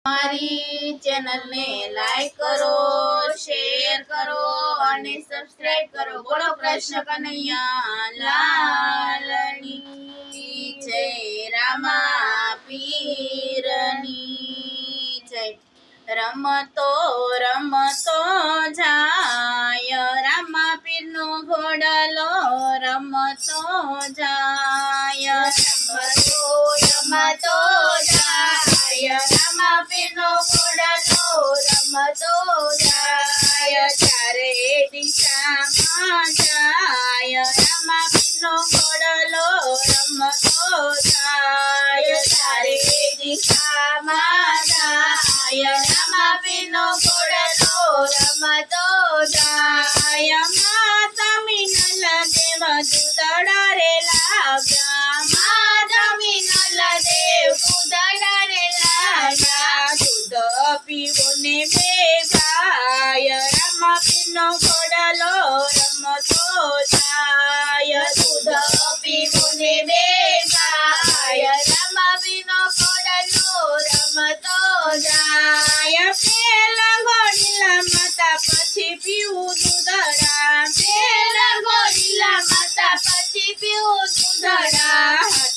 हमारी चैनल ने लाइक करो, शेर करो और सब्सक्राइब करो। बोलो कृष्ण कन्हैया लालनी जय, रामा पीरनी जय। रमतो रमतो जाय, रामा पीरनो घोड़लो रमतो जाय। रमतो जाय, रामा पीरनो घोड़लो रमतो जाय। चारे दिशामां जाय, रामा पीरनो घोड़लो रमतो जाय। चारे दिशामां जाय, रामा पीरनो घोड़लो रमतो जाय। माता मीनल देव दूधड़ा रे लाव्या, माता मीनल देव दूधड़ा रे लाव्या। दूध पीवो ने बेगाय, रामा पीरनो घोड़लो रमतो जाय। दूध पीवो ने बेगाय, रामा पीरनो घोड़लो रमतो जाय। पेला घोड़ीला माता पछी पीवू दूधड़ा, पेला घोड़ीला माता पछी पीवू दूधड़ा।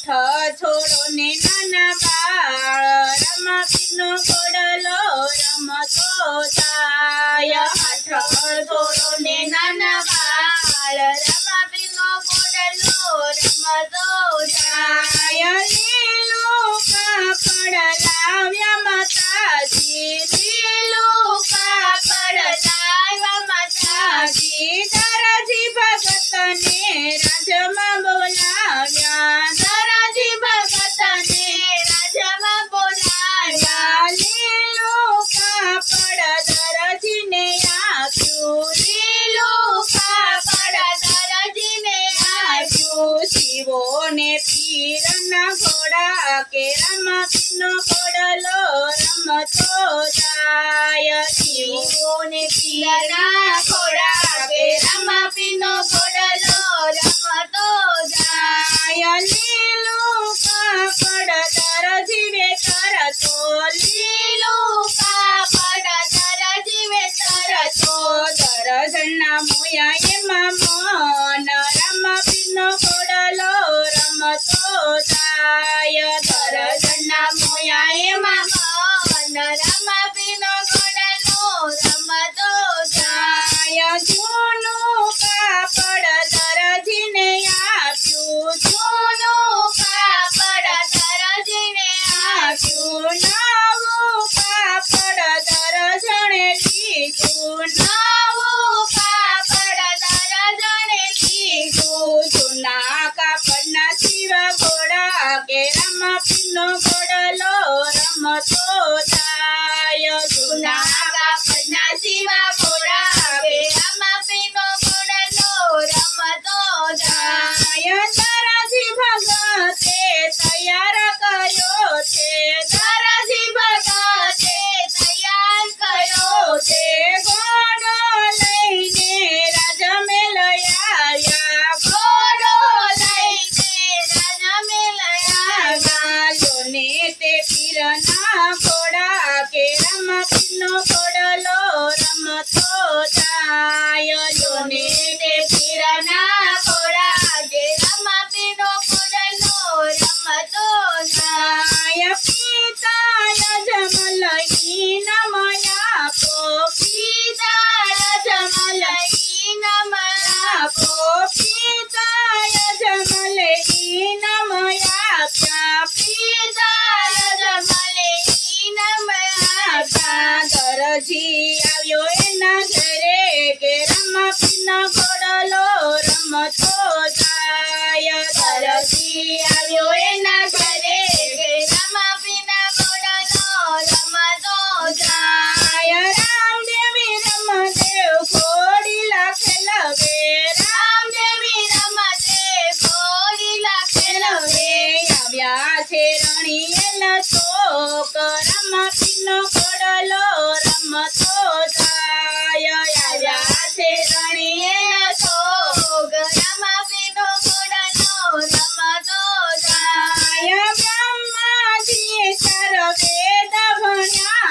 हाथ छोड़ो ने नाना बाळ, रामा पीरनो घोड़लो रमतो जाय। हाथ छोड़ो ने नाना बाळ, रामा पीरनो घोड़लो रमतो जाय। લીલું કાપડ લાવ્યા માતાજી, લીલું કાપડ લાવ્યા માતાજી। ધરાજી ભગતને રાજમાં બોલાવ્યા, ધરાજી ભગતને રાજમાં બોલાવ્યા। લીલું કાપડ દરજીને આપ્યું, લીલું કાપડ દરજીને આપ્યું। શિવોને પીરના ઘોડા કે રાमा पीरनो घोड़लो रमतो जाय। शिवोने पीरना घोड़ा के रामा पीरनो घोड़लो रमतो जाय। લીલું કાપડ દરજીવે કરતો, લીલું કાપડ દરજીવે કરતો। દરજના મોયા એમાં મન, રાमा पीरनो घोड़लो रमतो जाय। દરજના મોયા એમાં મન, રાमा पीरनो घोड़लो रमतो जाय। જૂનું કાપડ દરજીને આપ્યું, જૂનું કાપડ દરજીને આપ્યું। નવું કાપડ દરજણે લીધું, નવું કાપડ દરજણે લીધું। જૂના કાપડના શિવા ઘોડા કે રાमा पीरनो घोड़लो रमतो जाय। जूना कापडना शिवा घोड़ा के रामा पीरनो घोड़लो रमतो जाय। ધરાજી ભગતે તૈયાર કર્યો છે, ધરાજી ભગતે તૈયાર કર્યો છે। ઘોડો લઈને રાજમે લઈ આવ્યા, ઘોડો લઈને રાજમે લઈ આવ્યા। લોને તે પીરના ઘોડા કે રાमा पीरनो घोड़लो रमतो जाय। लोने ते पीરના ઘોડા કે રાमा पीरनो घोड़लो रमतो जाय। પિતા યજમલ ઇનામ આપો, પિતા યજમલ ઇનામ આપો। પિતા યજમલ ઇનામ આપ્યા, પિતા યજમલ ઇનામ આપ્યા। દરજી આવ્યો એના ઘરે કે રાमा पीरनो घोड़लो रमतो जाय। દરજી આવ્યો એના ઘરે કે રાमा पीरनो घोड़लो रमतो जाय। રામદેવી રમદેવ ઘોડી લાખેલવે, રામદેવી રમદેવ ઘોડી લાખેલવે। આવ્યા છે રણીએલ ચોક, રાमा पीरनो घोड़लो रमतो जाय। આવ્યા છે રણીએલ ચોક, રાमा पीरनो घोड़लो रमतो जाय। બ્રહ્માજીએ ચાર વેદ ભણ્યા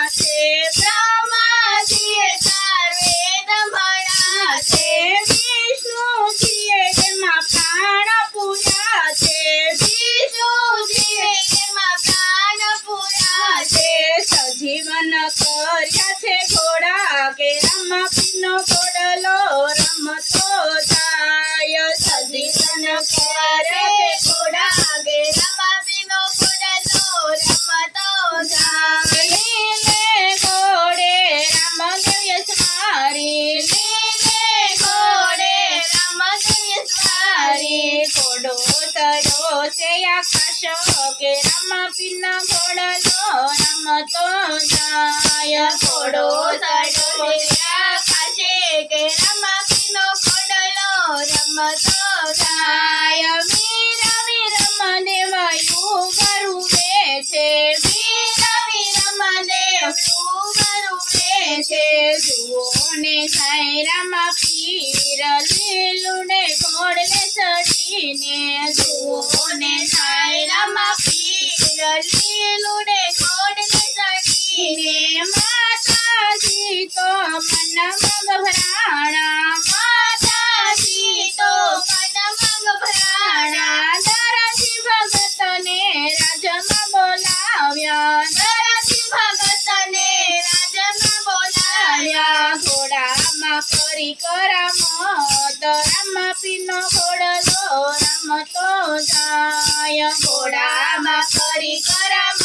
પીનો ઘોડલો રમતો જાય ઘોડો ચડ્યો આકાશે કે રમા પીનો ઘોડલો રમતો જાય વીર વીરમ દેવયું ગરુવે છે વીર વીરમ દેવયું ગરુવે છે જુઓ ને જાય રમા પીર લીલુડે ઘોડલે ચડીને જુઓ ને જાય રમા પીર લીલુડે ઘોડલે ચડીને માતાજી તો મનમાં ગભરાણા માતાજી તો મનમાં ગભરાણા દરજી ભગતને રાજમાં બોલાવ્યા દરજી ભગતને રાજમાં બોલાવ્યા ઘોડામાં કરી કરામત રમા પીનો ઘોડલો રમતો જાય ઘોડામાં કરી કરામત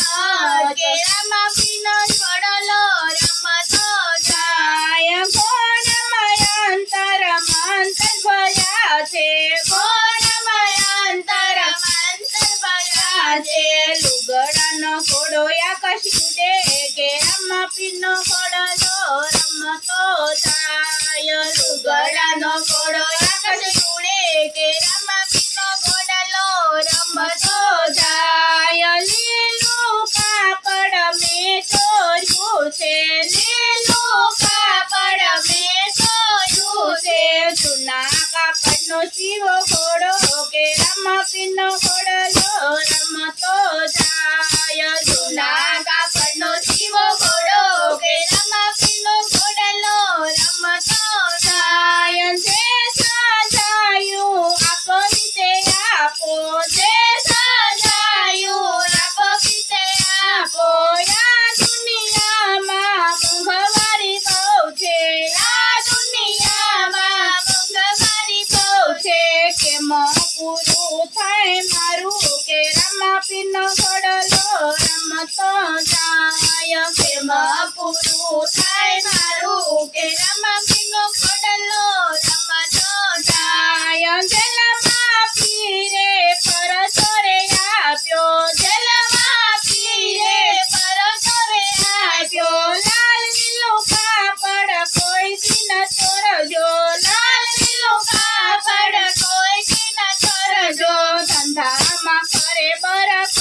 કે રમા પીનો ઘોડલો રમતો જાય ઘોડામાં અંતર મંતર ભર્યા છે ઘોડામાં અંતર મંતર ભર્યા છે લુગડાનો ઘોડો આકાશ ઉડે કે રમા પીનો ઘોડલો રમતો જાય લુગડાનો ઘોડો આકાશ ઉડે કે રમા પીનો ઘોડલો રમતો જાય લીલું કાપડ મેં ચોર્યું છે લીલું કાપડ મેં ચોર્યું છે જૂના કાપડનો શીવો ઘોડો કે રમા પીનો ઘોડલો રમતો જાય જૂના કાપડનો શીવો ઘોડો કે રમા પીનો ઘોડલો રમતો જાય જે સજાયું આપો વિતે આપો જે સજાયું આપો વિતે આપો આ દુનિયામાં મોંઘવારી બહુ છે આ દુનિયામાં મોંઘવારી બહુ છે કેમ પૂરું થાય મારું કે રમા પીનો ઘોડલો રમતો જાય કેમ પૂરું થાય મારું કે રમા પીનો ઘોડલો રમતો જાય જેલમાં પીરે પરસો રે આપ્યો જેલમાં પીરે પરસો રે આપ્યો લાલ લીલું કાપડ કોઈ દી ન ચોરજો લાલ લીલું કાપડ કોઈ દી ન ચોરજો ધંધામાં કરે બરકત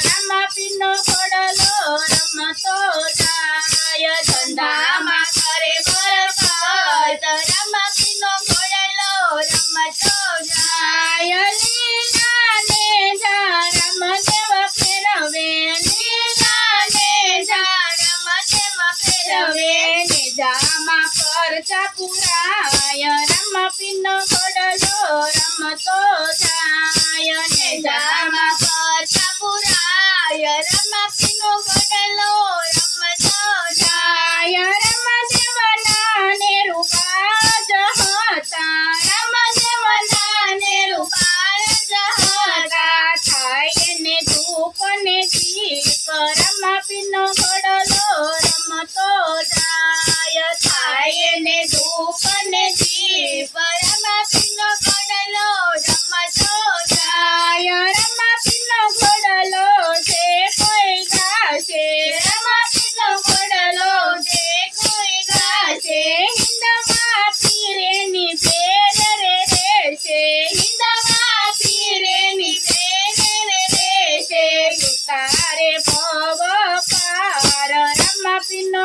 રમા પીનો ઘોડલો રમતો જાય ધંધામાં કરે બરકત રમા પીનો ઘોડલો રમતો જાય લીલા ને જા રમદેવ ફેરવે લીલા ને જા રમદેવ ફેરવે ને જામાં પરચા પુરાય રમા પીનો ઘોડલો રમતો જાય ને જામાં પરચા પુરાય રમા પીનો ઘોડલો રમતો જાય રમદેવના ને રૂપા જ હતા રમદેવના ને રૂપા જ હતા થાય ને ધૂપ ને દીપ રમા પીનો ઘોડલો રમતો જાય થાય ને ધૂપ ને દીપ રમા પીનો ઘોડલો રમતો જાય રમા પીનો ઘોડલો જે કોઈ ગાશે રમા પીનો ઘોડલો જે કોઈ ગાશે હિંદમાં પીરેની ભેર રે રહેશે હિંદમાં પીરેની ભેર રે રહેશે ઉતારે ભવ પાર રમા પીનો